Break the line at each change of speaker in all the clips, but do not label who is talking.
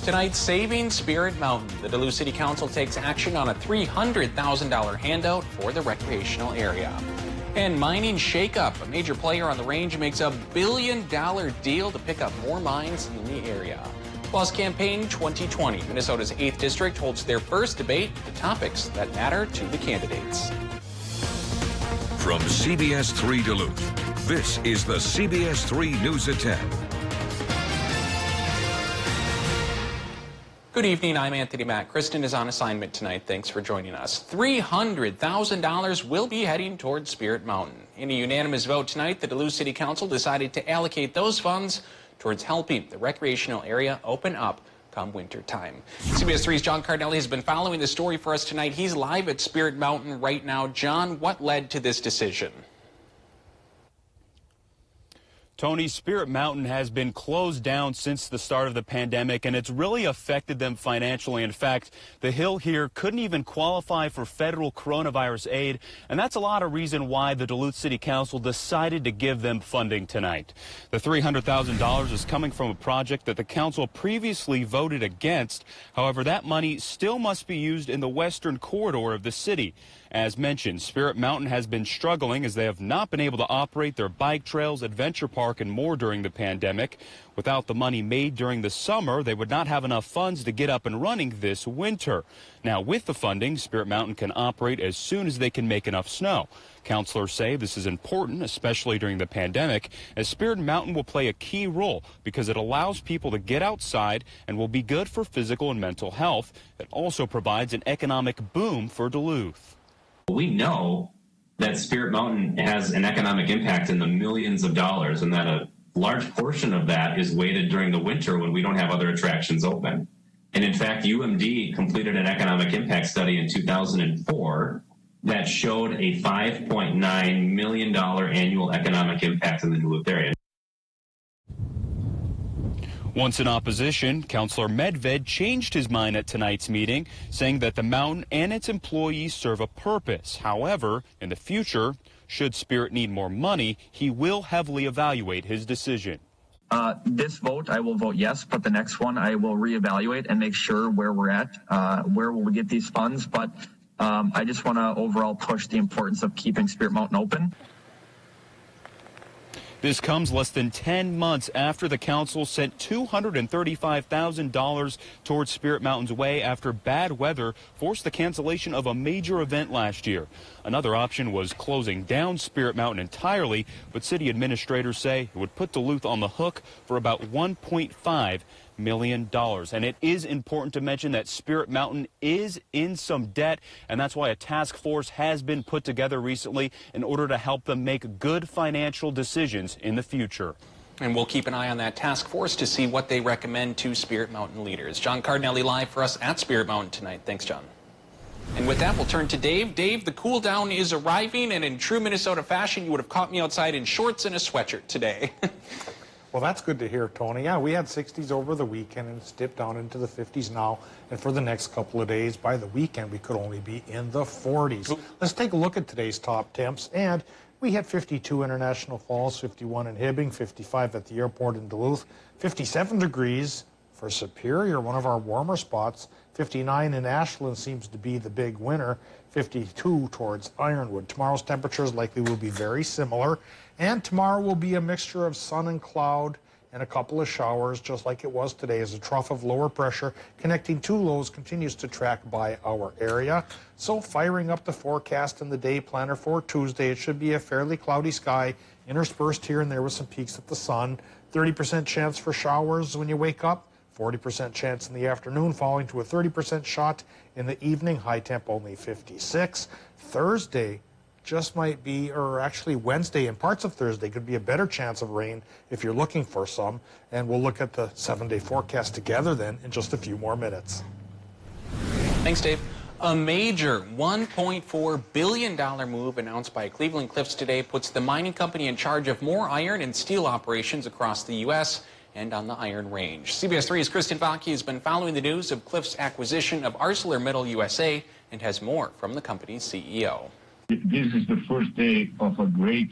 Tonight, saving Spirit Mountain. The Duluth City Council takes action on a $300,000 handout for the recreational area. And mining shakeup. A major player on the range makes a $1 billion deal to pick up more mines in the area. Plus, Campaign 2020. Minnesota's 8th District holds their first debate, the topics that matter to the candidates.
From CBS3 Duluth, this is the CBS3 News at 10.
Good evening, I'm Anthony Mack. Kristen is on assignment tonight. Thanks for joining us. $300,000 will be heading towards Spirit Mountain. In a unanimous vote tonight, the Duluth City Council decided to allocate those funds towards helping the recreational area open up come winter time. CBS3's John Cardinelli has been following the story for us tonight. He's live at Spirit Mountain right now. John, what led to this decision?
Tony, Spirit Mountain has been closed down since the start of the pandemic, and it's really affected them financially. In fact, the hill here couldn't even qualify for federal coronavirus aid, and that's a lot of reason why the Duluth City Council decided to give them funding tonight. The $300,000 is coming from a project that the council previously voted against. However, that money still must be used in the western corridor of the city. As mentioned, Spirit Mountain has been struggling as they have not been able to operate their bike trails, adventure park, and more during the pandemic. Without the money made during the summer, they would not have enough funds to get up and running this winter. Now, with the funding, Spirit Mountain can operate as soon as they can make enough snow. Counselors say this is important, especially during the pandemic, as Spirit Mountain will play a key role because it allows people to get outside and will be good for physical and mental health. It also provides an economic boom for Duluth.
We know that Spirit Mountain has an economic impact in the millions of dollars, and that a large portion of that is weighted during the winter when we don't have other attractions open. And in fact, UMD completed an economic impact study in 2004 that showed a $5.9 million annual economic impact in the Duluth area.
Once in opposition, Councillor Medved changed his mind at tonight's meeting, saying that the mountain and its employees serve a purpose. However, in the future, should Spirit need more money, he will heavily evaluate his decision.
This vote, I will vote yes, but the next one I will reevaluate and make sure where we're at, where will we get these funds. But I just want to overall push the importance of keeping Spirit Mountain open.
This comes less than 10 months after the council sent $235,000 towards Spirit Mountain's way after bad weather forced the cancellation of a major event last year. Another option was closing down Spirit Mountain entirely, but city administrators say it would put Duluth on the hook for about $1.5 million. And it is important to mention that Spirit Mountain is in some debt, and that's why a task force has been put together recently in order to help them make good financial decisions in the future.
And we'll keep an eye on that task force to see what they recommend to Spirit Mountain leaders. John Cardinelli live for us at Spirit Mountain tonight. Thanks, John. And with that, we'll turn to Dave. Dave, the cool down is arriving, and in true Minnesota fashion, you would have caught me outside in shorts and a sweatshirt today.
Well, that's good to hear, Tony. Yeah, we had 60s over the weekend, and it's dipped down into the 50s now. And for the next couple of days, by the weekend, we could only be in the 40s. Ooh. Let's take a look at today's top temps. And we had 52 International Falls, 51 in Hibbing, 55 at the airport in Duluth, 57 degrees for Superior, one of our warmer spots. 59 in Ashland seems to be the big winner. 52 towards Ironwood. Tomorrow's temperatures likely will be very similar. And tomorrow will be a mixture of sun and cloud and a couple of showers, just like it was today, as a trough of lower pressure connecting two lows continues to track by our area. So firing up the forecast and the day planner for Tuesday, it should be a fairly cloudy sky, interspersed here and there with some peaks of the sun. 30% chance for showers when you wake up. 40% chance in the afternoon, falling to a 30% shot in the evening. High temp only 56. Thursday just might be, or actually Wednesday and parts of Thursday could be a better chance of rain if you're looking for some. And we'll look at the 7-day forecast together then in just a few more minutes.
Thanks, Dave. A major $1.4 billion move announced by Cleveland Cliffs today puts the mining company in charge of more iron and steel operations across the U.S. and on the Iron Range. CBS3's Kristen Vaki has been following the news of Cliffs' acquisition of ArcelorMittal USA and has more from the company's CEO.
This is the first day of a great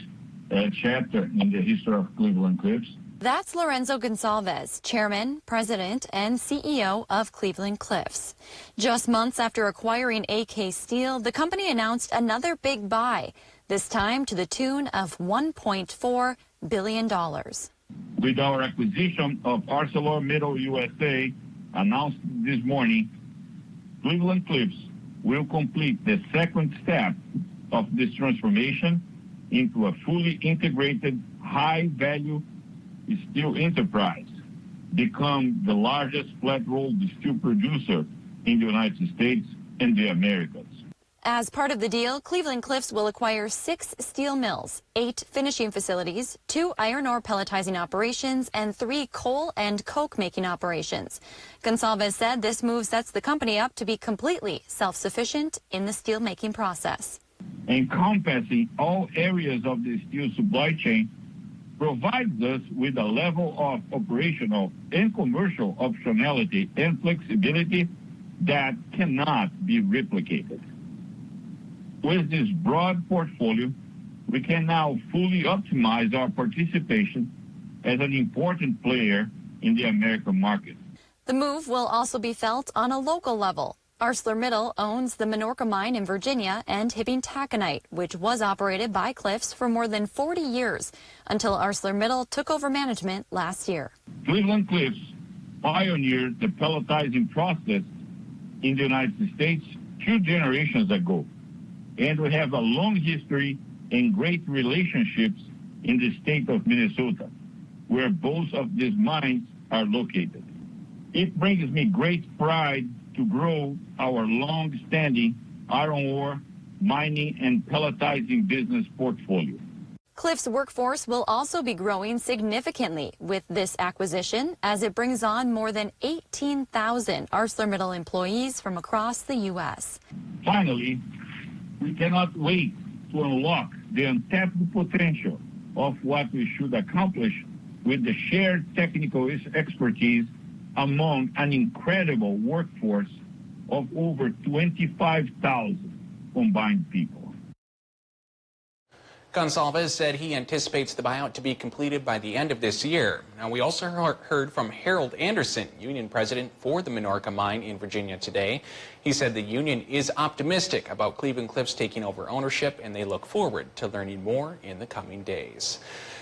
chapter in the history of Cleveland Cliffs. That's Lorenzo Gonsalves, Chairman, President, and CEO of Cleveland Cliffs. Just months after acquiring AK Steel, the company announced another big buy, this time to the tune of $1.4 billion.
With our acquisition of ArcelorMittal USA announced this morning, Cleveland Cliffs will complete the second step of this transformation into a fully integrated, high-value steel enterprise, become the largest flat-rolled steel producer in the United States and the Americas.
As part of the deal, Cleveland Cliffs will acquire 6 steel mills, 8 finishing facilities, 2 iron ore pelletizing operations, and 3 coal and coke making operations. Gonsalves said this move sets the company up to be completely self-sufficient in the steel making process.
Encompassing all areas of the steel supply chain provides us with a level of operational and commercial optionality and flexibility that cannot be replicated. With this broad portfolio, we can now fully optimize our participation as an important player in the American market.
The move will also be felt on a local level. ArcelorMittal owns the Minorca mine in Virginia and Hibbing Taconite, which was operated by Cliffs for more than 40 years until ArcelorMittal took over management last year.
Cleveland Cliffs pioneered the pelletizing process in the United States 2 generations ago, and we have a long history and great relationships in the state of Minnesota, where both of these mines are located. It brings me great pride to grow our long-standing iron ore, mining, and pelletizing business portfolio.
Cliffs' workforce will also be growing significantly with this acquisition, as it brings on more than 18,000 ArcelorMittal employees from across the U.S.
Finally, we cannot wait to unlock the untapped potential of what we should accomplish with the shared technical expertise among an incredible workforce of over 25,000 combined people.
Gonsalves said he anticipates the buyout to be completed by the end of this year. Now, we also heard from Harold Anderson, union president for the Minorca mine in Virginia today. He said the union is optimistic about Cleveland Cliffs taking over ownership, and they look forward to learning more in the coming days.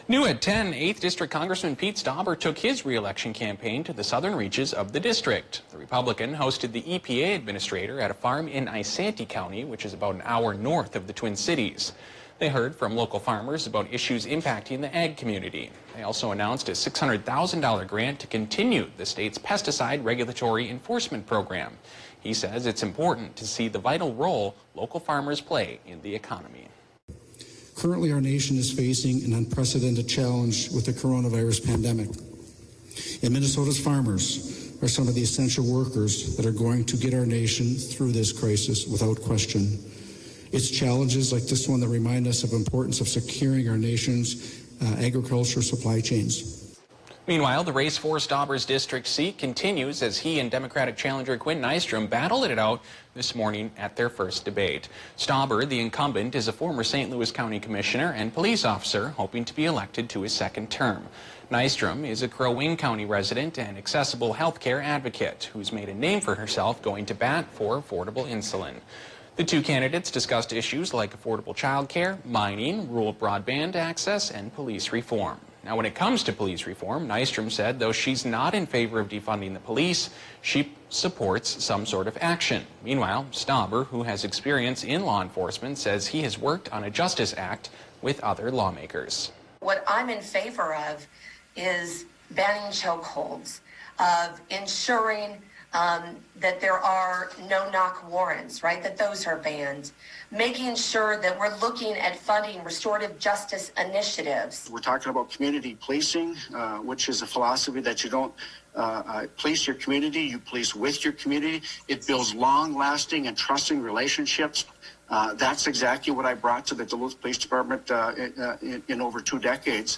New at 10, 8th District Congressman Pete Stauber took his re-election campaign to the southern reaches of the district. The Republican hosted the EPA administrator at a farm in Isanti County, which is about an hour north of the Twin Cities. They heard from local farmers about issues impacting the ag community. They also announced a $600,000 grant to continue the state's pesticide regulatory enforcement program. He says it's important to see the vital role local farmers play in the economy.
Currently, our nation is facing an unprecedented challenge with the coronavirus pandemic. And Minnesota's farmers are some of the essential workers that are going to get our nation through this crisis without question. It's challenges like this one that remind us of the importance of securing our nation's agricultural supply chains.
Meanwhile, the race for Stauber's district seat continues as he and Democratic challenger Quinn Nystrom battled it out this morning at their first debate. Stauber, the incumbent, is a former St. Louis County commissioner and police officer hoping to be elected to his second term. Nystrom is a Crow Wing County resident and accessible health care advocate who's made a name for herself going to bat for affordable insulin. The two candidates discussed issues like affordable child care, mining, rural broadband access, and police reform. Now, when it comes to police reform, Nystrom said though she's not in favor of defunding the police, she supports some sort of action. Meanwhile, Stauber, who has experience in law enforcement, says he has worked on a Justice Act with other lawmakers.
What I'm in favor of is banning chokeholds, of ensuring that there are no-knock warrants, right, that those are banned, making sure that we're looking at funding restorative justice initiatives.
We're talking about community policing, which is a philosophy that you don't police your community, you police with your community. It builds long-lasting and trusting relationships. That's exactly what I brought to the Duluth Police Department in over 2 decades.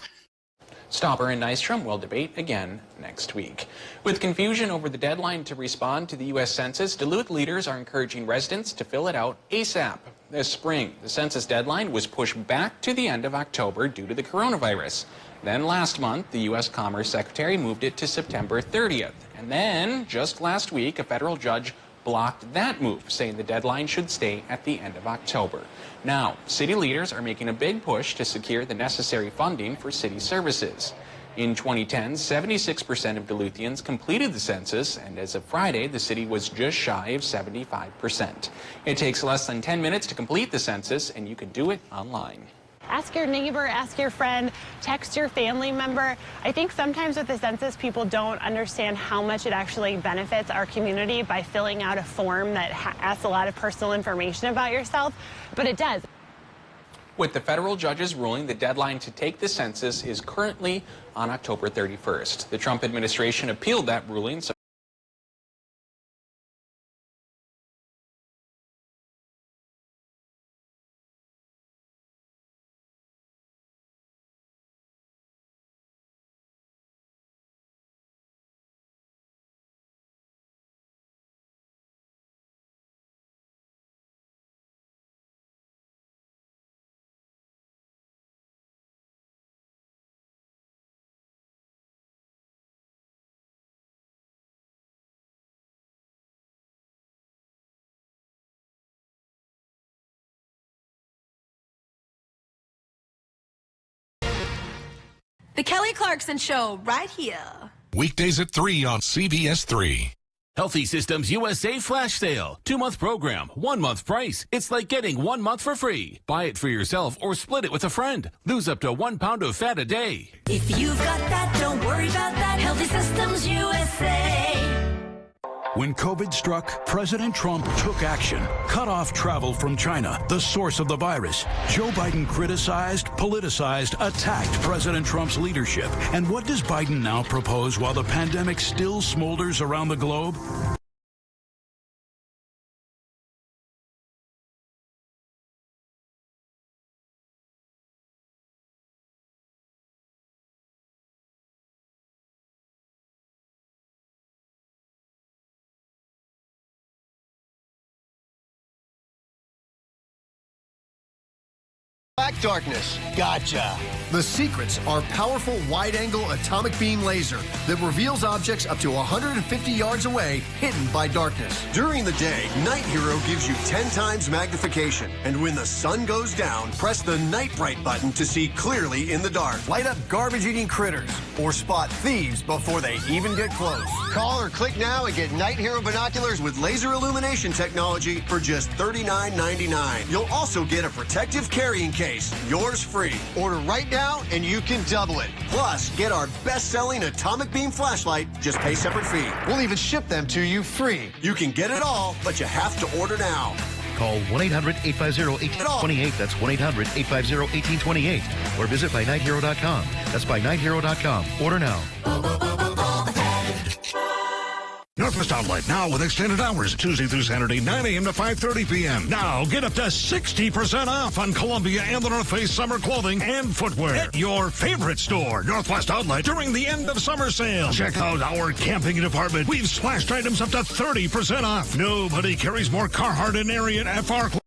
Stauber and Nystrom will debate again next week. With confusion over the deadline to respond to the U.S. Census, Duluth leaders are encouraging residents to fill it out ASAP. This spring, the census deadline was pushed back to the end of October due to the coronavirus. Then last month, the U.S. Commerce Secretary moved it to September 30th. And then, just last week, a federal judge blocked that move, saying the deadline should stay at the end of October. Now, city leaders are making a big push to secure the necessary funding for city services. In 2010, 76% of Duluthians completed the census, and as of Friday, the city was just shy of 75%. It takes less than 10 minutes to complete the census, and you can do it online.
Ask your neighbor, ask your friend, text your family member. I think sometimes with the census, people don't understand how much it actually benefits our community by filling out a form that asks a lot of personal information about yourself, but it does.
With the federal judge's ruling, the deadline to take the census is currently on October 31st. The Trump administration appealed that ruling.
The Kelly Clarkson Show, right here.
Weekdays at 3 on CBS3.
Healthy Systems USA Flash Sale. 2-month program, 1-month price. It's like getting 1 month for free. Buy it for yourself or split it with a friend. Lose up to 1 pound of fat a day.
If you've got that, don't worry about that. Healthy Systems USA.
When COVID struck, President Trump took action, cut off travel from China, the source of the virus. Joe Biden criticized, politicized, attacked President Trump's leadership. And what does Biden now propose while the pandemic still smolders around the globe?
Black darkness. Gotcha. The secrets are powerful wide-angle atomic beam laser that reveals objects up to 150 yards away, hidden by darkness. During the day, Night Hero gives you 10 times magnification. And when the sun goes down, press the Night Bright button to see clearly in the dark. Light up garbage-eating critters or spot thieves before they even get close. Call or click now and get Night Hero binoculars with laser illumination technology for just $39.99. You'll also get a protective carrying case. Yours free. Order right now and you can double it. Plus, get our best-selling atomic beam flashlight. Just pay separate fee. We'll even ship them to you free. You can get it all, but you have to order now.
Call 1-800-850-1828. That's 1-800-850-1828. Or visit BuyNightHero.com. That's BuyNightHero.com. Order now.
Northwest Outlet now with extended hours, Tuesday through Saturday, 9 a.m. to 5:30 p.m. Now get up to 60% off on Columbia and the North Face summer clothing and footwear at your favorite store, Northwest Outlet, during the end of summer sale. Check out our camping department. We've slashed items up to 30% off. Nobody carries more Carhartt and Ariat FR.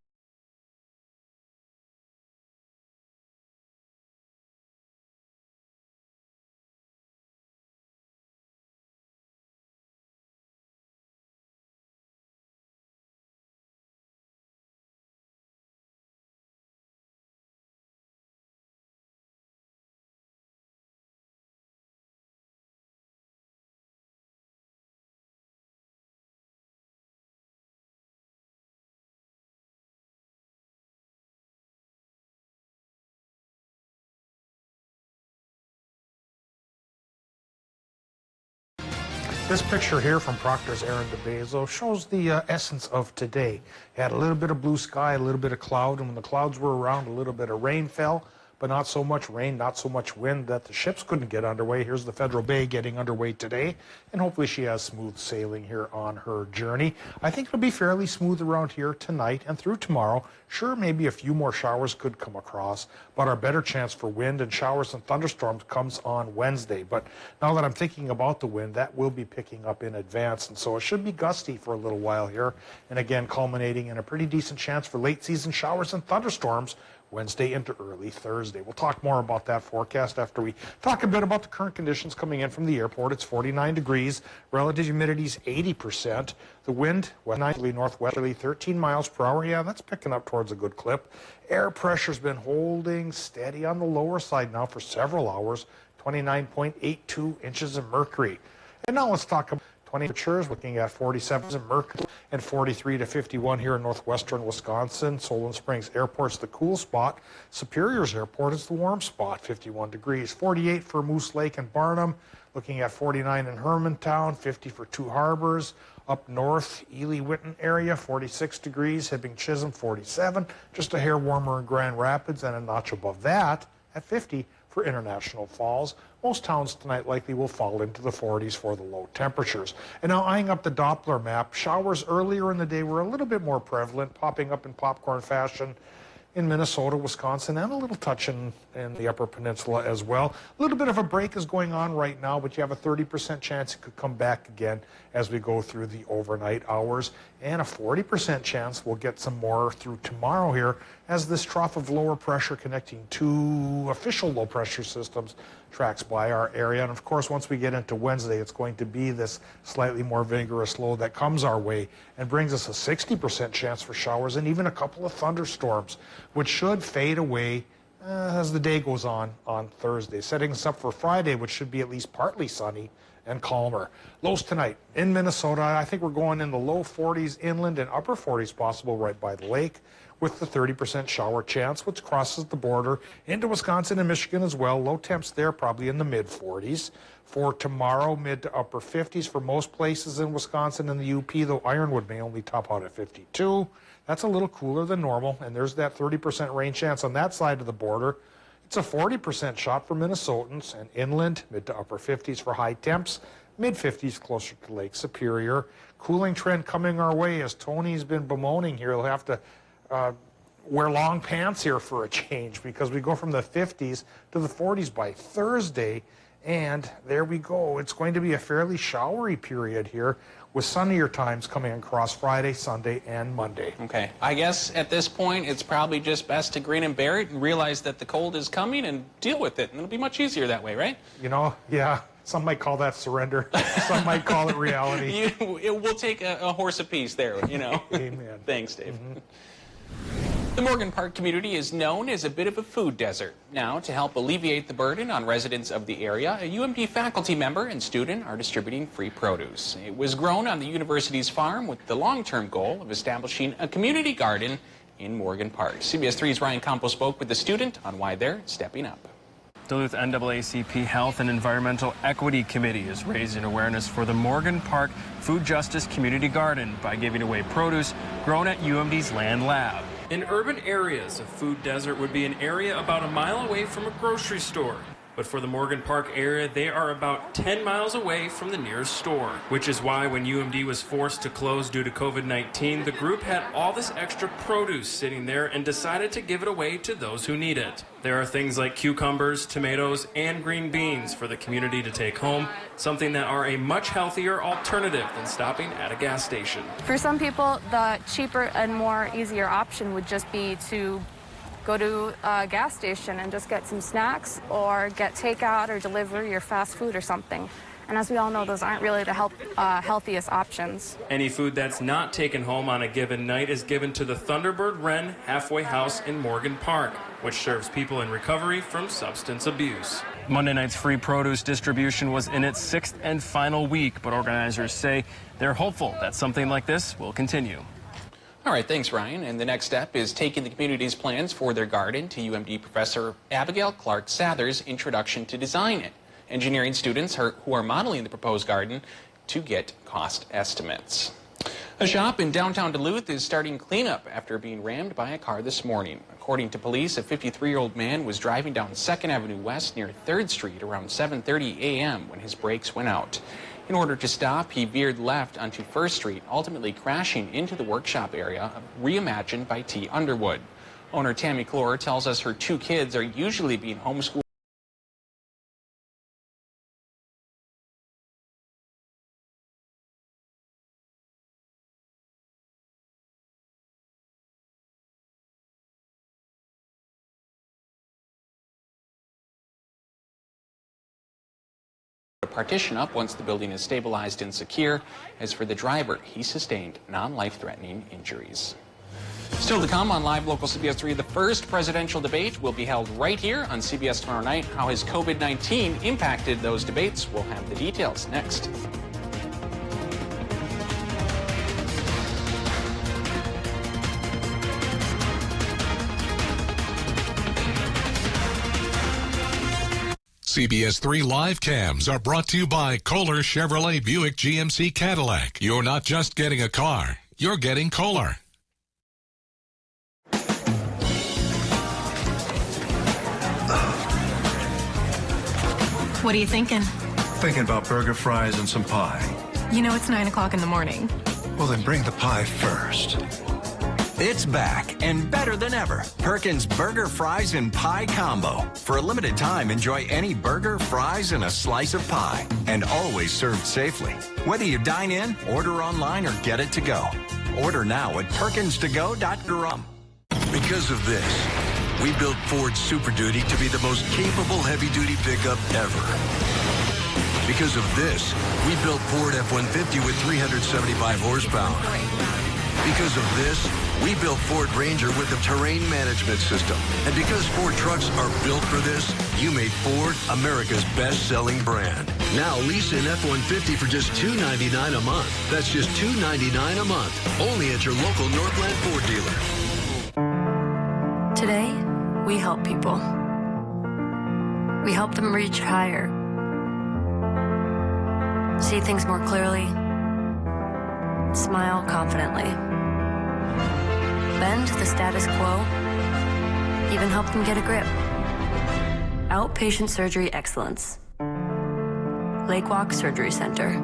This picture here from Proctor's Aaron DeBazo shows the essence of today. It had a little bit of blue sky, a little bit of cloud, and when the clouds were around, a little bit of rain fell, but not so much rain, not so much wind that the ships couldn't get underway. Here's the Federal Bay getting underway today, and hopefully she has smooth sailing here on her journey. I think it'll be fairly smooth around here tonight and through tomorrow. Sure, maybe a few more showers could come across, but our better chance for wind and showers and thunderstorms comes on Wednesday. But now that I'm thinking about the wind, that will be picking up in advance, and so it should be gusty for a little while here, and again culminating in a pretty decent chance for late season showers and thunderstorms Wednesday into early Thursday. We'll talk more about that forecast after we talk a bit about the current conditions coming in from the airport. It's 49 degrees. Relative humidity is 80%. The wind, westerly northwesterly, 13 miles per hour. Yeah, that's picking up towards a good clip. Air pressure's been holding steady on the lower side now for several hours. 29.82 inches of mercury. And now let's talk about temperatures, looking at 47 in Mercury and 43 to 51 here in northwestern Wisconsin. Solon Springs Airport's the cool spot. Superior's Airport is the warm spot, 51 degrees. 48 for Moose Lake and Barnum, looking at 49 in Hermantown, 50 for Two Harbors. Up north, Ely-Winton area, 46 degrees. Hibbing Chisholm, 47. Just a hair warmer in Grand Rapids, and a notch above that at 50 for International Falls. Most towns tonight likely will fall into the 40s for the low temperatures. And now eyeing up the Doppler map, showers earlier in the day were a little bit more prevalent, popping up in popcorn fashion in Minnesota, Wisconsin, and a little touch in the Upper Peninsula as well. A little bit of a break is going on right now, but you have a 30% chance it could come back again as we go through the overnight hours, and a 40% chance we'll get some more through tomorrow here as this trough of lower pressure connecting two official low pressure systems tracks by our area. And of course, once we get into Wednesday, it's going to be this slightly more vigorous low that comes our way and brings us a 60% chance for showers and even a couple of thunderstorms, which should fade away as the day goes on Thursday, setting us up for Friday, which should be at least partly sunny and calmer. Lows tonight in Minnesota, I think we're going in the low 40s inland and upper 40s possible right by the lake, with the 30% shower chance, which crosses the border into Wisconsin and Michigan as well. Low temps there probably in the mid 40s. For tomorrow, mid to upper 50s for most places in Wisconsin and the UP, though Ironwood may only top out at 52. That's a little cooler than normal, and there's that 30% rain chance on that side of the border. It's a 40% shot for Minnesotans, and inland, mid to upper 50s for high temps, mid 50s closer to Lake Superior. Cooling trend coming our way, as Tony's been bemoaning here. He'll have to wear long pants here for a change, because we go from the 50s to the 40s by Thursday, and there we go. It's going to be a fairly showery period here with sunnier times coming across Friday, Sunday, and Monday.
Okay, I guess at this point it's probably just best to grin and bear it and realize that the cold is coming and deal with it, and it'll be much easier that way, right?
You know, yeah. Some might call that surrender. Some might call it reality.
We'll take a horse apiece there, you know.
Amen.
Thanks, Dave. The Morgan Park community is known as a bit of a food desert. Now, to help alleviate the burden on residents of the area, a UMD faculty member and student are distributing free produce. It was grown on the university's farm with the long-term goal of establishing a community garden in Morgan Park. CBS3's Ryan Campos spoke with the student on why they're stepping up.
Duluth NAACP Health and Environmental Equity Committee is raising awareness for the Morgan Park Food Justice Community Garden by giving away produce grown at UMD's Land Lab.
In urban areas, a food desert would be an area about a mile away from a grocery store. But for the Morgan Park area, they are about 10 miles away from the nearest store. Which is why when UMD was forced to close due to COVID-19, the group had all this extra produce sitting there and decided to give it away to those who need it. There are things like cucumbers, tomatoes, and green beans for the community to take home, something that are a much healthier alternative than stopping at a gas station.
For some people, the cheaper and more easier option would just be to go to a gas station and just get some snacks or get takeout or deliver your fast food or something. And as we all know, those aren't really the healthiest options.
Any food that's not taken home on a given night is given to the Thunderbird Wren Halfway House in Morgan Park, which serves people in recovery from substance abuse.
Monday night's free produce distribution was in its 6th and final week, but organizers say they're hopeful that something like this will continue.
All right, thanks, Ryan. And the next step is taking the community's plans for their garden to UMD Professor Abigail Clark Sather's Introduction to Design It. Engineering students who are modeling the proposed garden to get cost estimates. A shop in downtown Duluth is starting cleanup after being rammed by a car this morning. According to police, a 53-year-old man was driving down 2nd Avenue West near 3rd Street around 7:30 a.m. when his brakes went out. In order to stop, he veered left onto 1st Street, ultimately crashing into the workshop area reimagined by T. Underwood. Owner Tammy Clore tells us her 2 kids are usually being homeschooled partition up once the building is stabilized and secure. As for the driver, he sustained non-life-threatening injuries. Still to come on Live Local CBS 3, the first presidential debate will be held right here on CBS tomorrow night. How has COVID-19 impacted those debates? We'll have the details next.
CBS 3 live cams are brought to you by Kohler Chevrolet Buick GMC Cadillac. You're not just getting a car, you're getting Kohler.
What are you thinking?
Thinking about burger, fries, and some pie.
You know it's 9 o'clock in the morning.
Well, then bring the pie first.
It's back and better than ever. Perkins Burger, Fries, and Pie Combo. For a limited time, enjoy any burger, fries, and a slice of pie. And always served safely. Whether you dine in, order online, or get it to go. Order now at perkinstogo.com.
Because of this, we built Ford Super Duty to be the most capable heavy-duty pickup ever. Because of this, we built Ford F-150 with 375 horsepower. Because of this, we built Ford Ranger with the terrain management system. And because Ford trucks are built for this, you made Ford America's best-selling brand. Now lease an F-150 for just $299 a month. That's just $299 a month. Only at your local Northland Ford dealer.
Today, we help people. We help them reach higher, see things more clearly, smile confidently, bend the status quo, even help them get a grip. Outpatient surgery excellence. Lake Walk Surgery Center.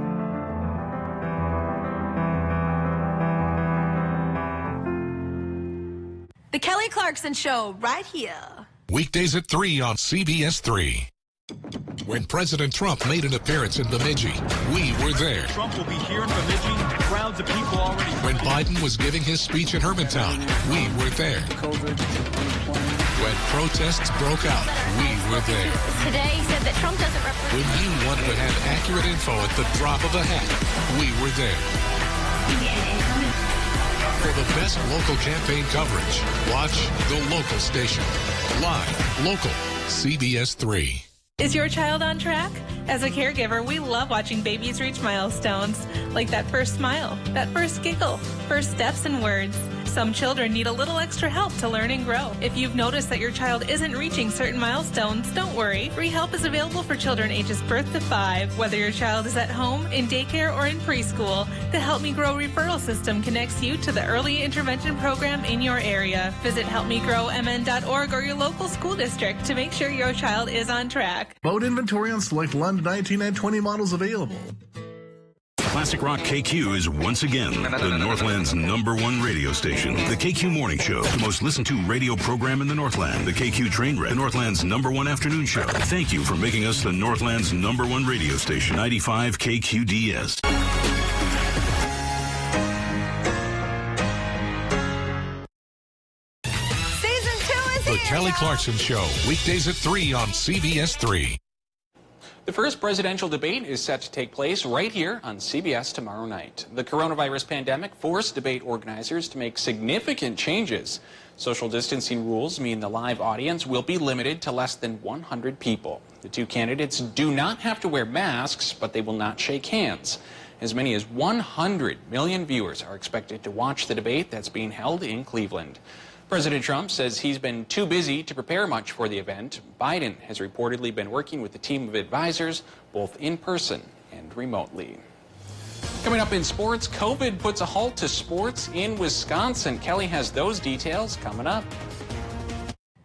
The Kelly Clarkson Show, right here.
Weekdays at 3 on CBS 3. When President Trump made an appearance in Bemidji, we were there.
Trump will be here in Bemidji. Crowds of people already.
When Biden was giving his speech in Hermantown, we were there. When protests broke out, we were there.
Today said that Trump doesn't represent.
When you wanted to have accurate info at the drop of a hat, we were there. For the best local campaign coverage, watch the local station. Live, local, CBS 3.
Is your child on track? As a caregiver, we love watching babies reach milestones, like that first smile, that first giggle, first steps and words. Some children need a little extra help to learn and grow. If you've noticed that your child isn't reaching certain milestones, don't worry. Free help is available for children ages birth to 5, whether your child is at home, in daycare, or in preschool. The Help Me Grow referral system connects you to the early intervention program in your area. Visit helpmegrowmn.org or your local school district to make sure your child is on track.
Boat inventory on select London 19 and 20 models available.
Classic Rock KQ is once again the Northland's #1 radio station. The KQ Morning Show, the most listened to radio program in the Northland. The KQ Train Wreck, the Northland's #1 afternoon show. Thank you for making us the Northland's #1 radio station. 95 KQDS.
Season 2 is
The
here,
Kelly
y'all.
Clarkson Show, weekdays at 3 on CBS 3.
The first presidential debate is set to take place right here on CBS tomorrow night. The coronavirus pandemic forced debate organizers to make significant changes. Social distancing rules mean the live audience will be limited to less than 100 people. The two candidates do not have to wear masks, but they will not shake hands. As many as 100 million viewers are expected to watch the debate that's being held in Cleveland. President Trump says he's been too busy to prepare much for the event. Biden has reportedly been working with a team of advisors, both in person and remotely. Coming up in sports, COVID puts a halt to sports in Wisconsin. Kelly has those details coming up.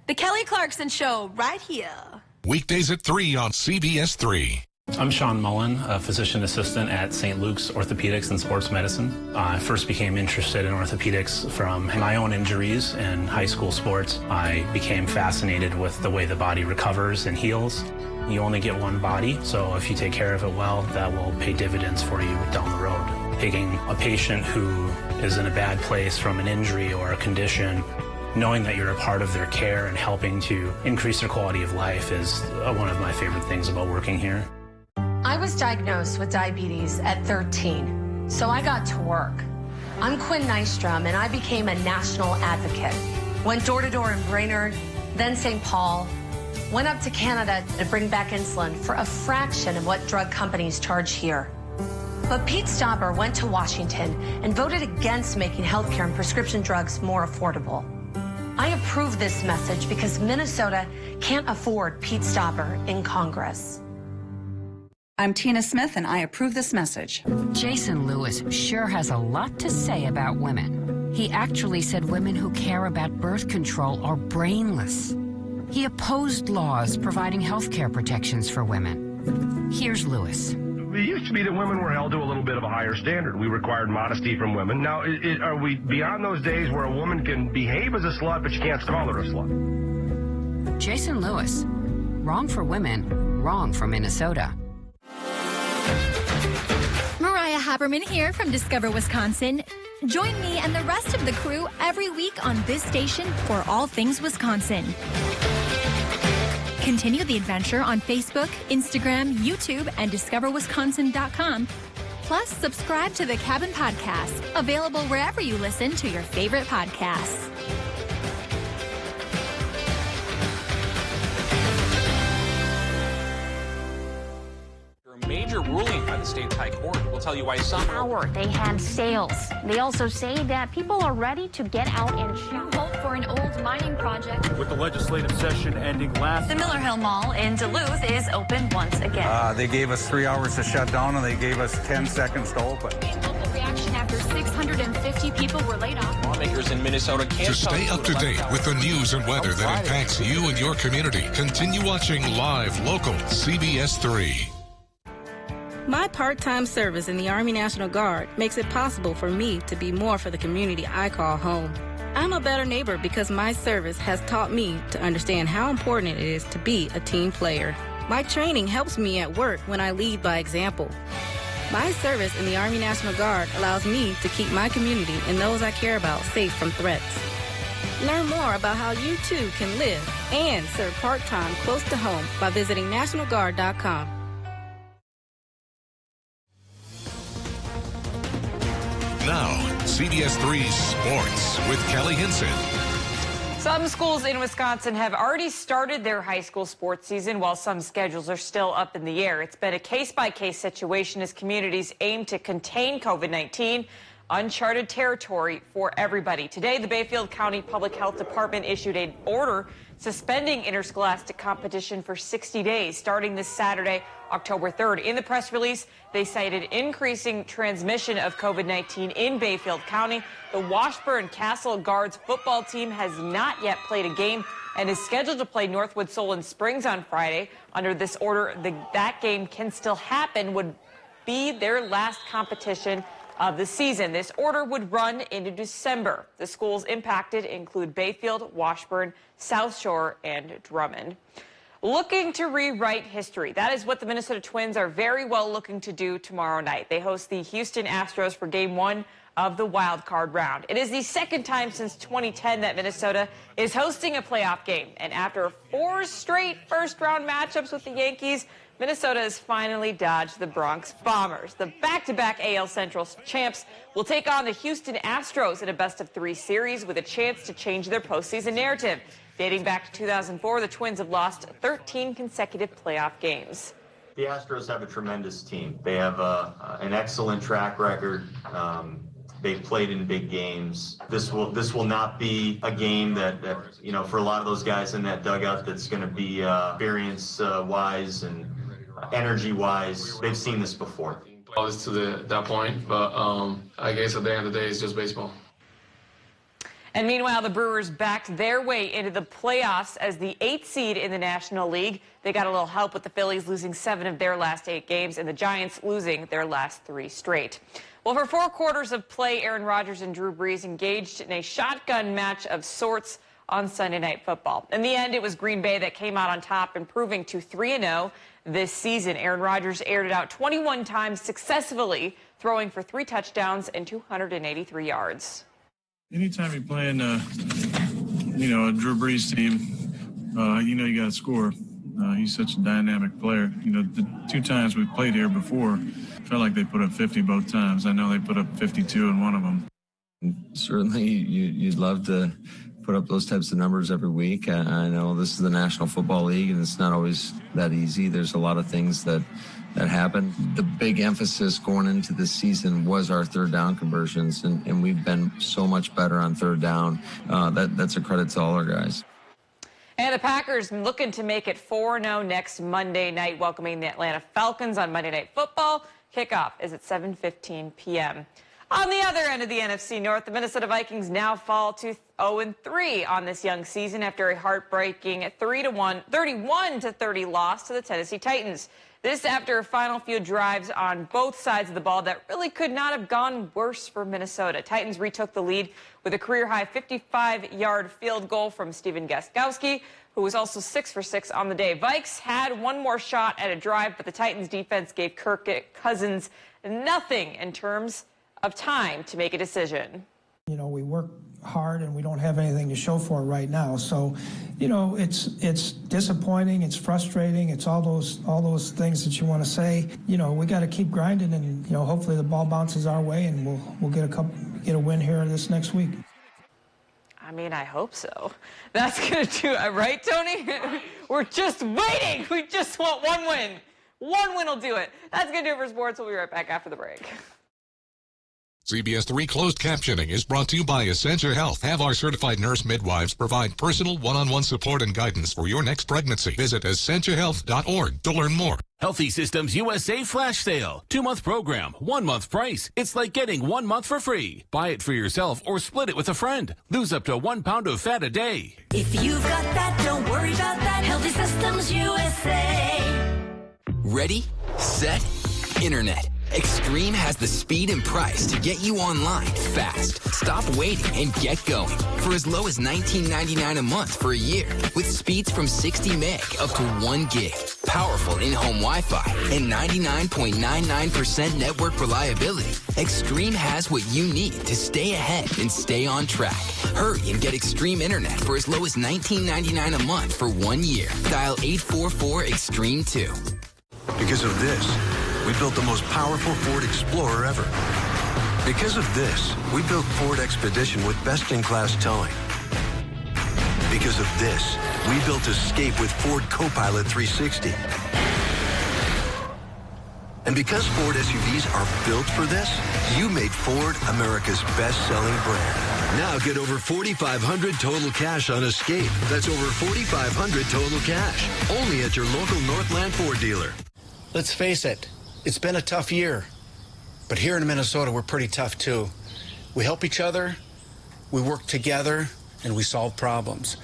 The Kelly Clarkson Show, right here.
Weekdays at 3 on CBS 3.
I'm Sean Mullen, a physician assistant at St. Luke's Orthopedics and Sports Medicine. I first became interested in orthopedics from my own injuries in high school sports. I became fascinated with the way the body recovers and heals. You only get one body, so if you take care of it well, that will pay dividends for you down the road. Taking a patient who is in a bad place from an injury or a condition, knowing that you're a part of their care and helping to increase their quality of life is one of my favorite things about working here.
I was
was diagnosed with diabetes at 13, so I got to work. I'm Quinn Nystrom, and I became a national advocate. Went door to door in Brainerd, then St. Paul. Went up to Canada to bring back insulin for a fraction of what drug companies charge here. But Pete Stauber went to Washington and voted against making healthcare and prescription drugs more affordable. I approve this message because Minnesota can't afford Pete Stauber in Congress.
I'm Tina Smith, and I approve this message.
Jason Lewis sure has a lot to say about women. He actually said women who care about birth control are brainless. He opposed laws providing health care protections for women. Here's Lewis.
It used to be that women were held to a little bit of a higher standard. We required modesty from women. Now, are we beyond those days where a woman can behave as a slut, but you can't call her a slut?
Jason Lewis. Wrong for women, wrong for Minnesota.
Mariah Haberman here from Discover Wisconsin. Join me and the rest of the crew every week on this station for all things Wisconsin. Continue the adventure on Facebook, Instagram, YouTube, and discoverwisconsin.com. Plus, subscribe to the Cabin Podcast, available wherever you listen to your favorite podcasts.
A major ruling by the state's high court will tell you why some
they had sales. They also say that people are ready to get out and shop.
Hope for an old mining project.
With the legislative session ending last...
The Miller Hill Mall in Duluth is open once again.
They gave us 3 hours to shut down, and they gave us 10 seconds to open.
Local reaction after 650 people were laid off.
Lawmakers in Minnesota can't...
To stay up to date with the news and weather that impacts you and your community, continue watching live local CBS3.
My part-time service in the Army National Guard makes it possible for me to be more for the community I call home. I'm a better neighbor because my service has taught me to understand how important it is to be a team player. My training helps me at work when I lead by example. My service in the Army National Guard allows me to keep my community and those I care about safe from threats. Learn more about how you too can live and serve part-time close to home by visiting NationalGuard.com.
Now, CBS 3 Sports with Kelly Hinson.
Some schools in Wisconsin have already started their high school sports season, while some schedules are still up in the air. It's been a case-by-case situation as communities aim to contain COVID-19. Uncharted territory for everybody. Today, the Bayfield County Public Health Department issued an order suspending interscholastic competition for 60 days, starting this Saturday, October 3rd. In the press release, they cited increasing transmission of COVID-19 in Bayfield County. The Washburn-Castle Guards football team has not yet played a game and is scheduled to play Northwood-Solon Springs on Friday. Under this order, that game can still happen, would be their last competition of the season. This order would run into December. The schools impacted include Bayfield, Washburn, South Shore, and Drummond. Looking to rewrite history. That is what the Minnesota Twins are very well looking to do tomorrow night. They host the Houston Astros for Game 1 of the wild card round. It is the second time since 2010 that Minnesota is hosting a playoff game. And after 4 straight first-round matchups with the Yankees, Minnesota has finally dodged the Bronx Bombers. The back-to-back AL Central champs will take on the Houston Astros in a best-of-3 series with a chance to change their postseason narrative. Dating back to 2004, the Twins have lost 13 consecutive playoff games.
The Astros have a tremendous team. They have an excellent track record. They've played in big games. This will not be a game that you know, for a lot of those guys in that dugout, that's going to be experience-wise and energy-wise. They've seen this before.
Close to that point, but I guess at the end of the day, it's just baseball.
And meanwhile, the Brewers backed their way into the playoffs as the 8th seed in the National League. They got a little help with the Phillies losing 7 of their last 8 games and the Giants losing their last 3 straight. Well, for 4 quarters of play, Aaron Rodgers and Drew Brees engaged in a shotgun match of sorts on Sunday Night Football. In the end, it was Green Bay that came out on top, improving to 3-0 this season. Aaron Rodgers aired it out 21 times successfully, throwing for 3 touchdowns and 283 yards.
Anytime you're playing, a Drew Brees team, you got to score.
He's such a dynamic player. You know, the 2 times we've played here before, felt like they put up 50 both times. I know they put up 52 in one of them.
Certainly, you'd love to put up those types of numbers every week. I know this is the National Football League, and it's not always that easy. There's a lot of things that happen. The big emphasis going into this season was our third down conversions, and we've been so much better on third down. That's a credit to all our guys.
And the Packers looking to make it 4-0 next Monday night, welcoming the Atlanta Falcons on Monday Night Football. Kickoff is at 7:15 p.m. On the other end of the NFC North, the Minnesota Vikings now fall to 0-3 on this young season after a heartbreaking 31-30 loss to the Tennessee Titans. This after a final few drives on both sides of the ball that really could not have gone worse for Minnesota. Titans retook the lead with a career-high 55-yard field goal from Steven Gostkowski, who was also 6 for 6 on the day. Vikes had one more shot at a drive, but the Titans defense gave Kirk Cousins nothing in terms of time to make a decision.
You know, we work hard and we don't have anything to show for it right now. So, you know, it's disappointing, it's frustrating, it's all those things that you want to say. You know, we got to keep grinding, and you know, hopefully the ball bounces our way and we'll get a win here this next week.
I mean, I hope so. That's going to do it, right, Tony? We're just waiting. We just want one win. One win will do it. That's going to do it for sports. We'll be right back after the break.
CBS3 closed captioning is brought to you by Essentia Health. Have our certified nurse midwives provide personal one-on-one support and guidance for your next pregnancy. Visit essentiahealth.org to learn more.
Healthy Systems USA Flash Sale. 2-month program, 1-month price. It's like getting 1 month for free. Buy it for yourself or split it with a friend. Lose up to 1 pound of fat a day.
If you've got that, don't worry about that. Healthy Systems USA.
Ready, set, internet. Extreme has the speed and price to get you online fast. Stop waiting and get going for as low as $19.99 a month for a year with speeds from 60 meg up to 1 gig. Powerful in-home Wi-Fi and 99.99% network reliability. Extreme has what you need to stay ahead and stay on track. Hurry and get Extreme Internet for as low as $19.99 a month for 1 year. Dial 844-EXTREME2.
Because of this, we built the most powerful Ford Explorer ever. Because of this, we built Ford Expedition with best-in-class towing. Because of this, we built Escape with Ford Copilot 360. And because Ford SUVs are built for this, you made Ford America's best-selling brand. Now get over $4,500 total cash on Escape. That's over $4,500 total cash. Only at your local Northland Ford dealer.
Let's face it. It's been a tough year, but here in Minnesota, we're pretty tough too. We help each other, we work together, and we solve problems.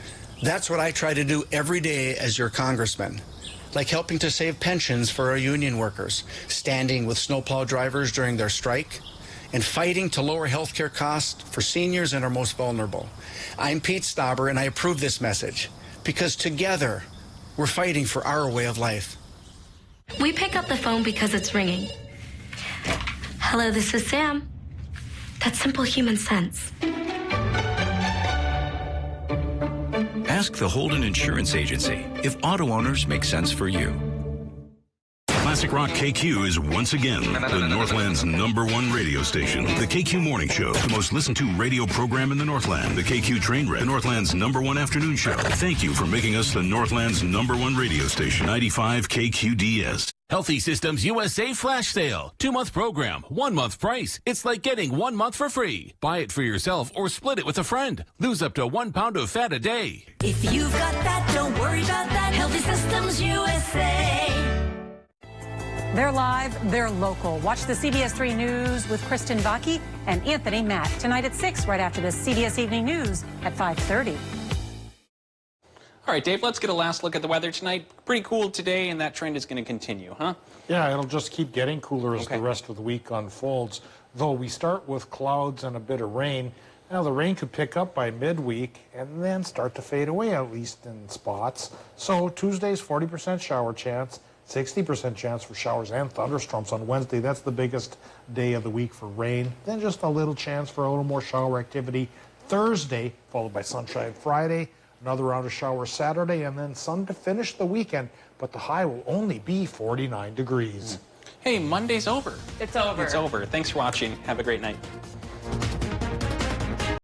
That's what I try to do every day as your congressman, like helping to save pensions for our union workers, standing with snowplow drivers during their strike, and fighting to lower health care costs for seniors and our most vulnerable. I'm Pete Stauber, and I approve this message, because together, we're fighting for our way of life.
We pick up the phone because it's ringing. Hello, this is Sam. That's simple human sense.
Ask the Holden Insurance Agency if auto owners make sense for you.
Classic Rock KQ is once again the Northland's #1 radio station. The KQ Morning Show, the most listened to radio program in the Northland. The KQ Train Wreck, the Northland's #1 afternoon show. Thank you for making us the Northland's #1 radio station. 95 KQDS.
Healthy Systems USA Flash Sale. 2-month program, 1 month price. It's like getting 1 month for free. Buy it for yourself or split it with a friend. Lose up to 1 pound of fat a day.
If you've got that, don't worry about that. Healthy Systems USA.
They're live, they're local. Watch the CBS3 News with Kristen Baki and Anthony Matt tonight at 6, right after the CBS Evening News at 5:30.
All right, Dave, let's get a last look at the weather tonight. Pretty cool today, and that trend is going to continue, huh?
Yeah, it'll just keep getting cooler as the rest of the week unfolds, though we start with clouds and a bit of rain. Now, the rain could pick up by midweek and then start to fade away, at least in spots. So Tuesday's 40% shower chance, 60% chance for showers and thunderstorms on Wednesday. That's the biggest day of the week for rain. Then just a little chance for a little more shower activity Thursday, followed by sunshine Friday. Another round of showers Saturday and then sun to finish the weekend, but the high will only be 49 degrees.
Hey, Monday's over.
It's over.
It's over. Thanks for watching. Have a great night.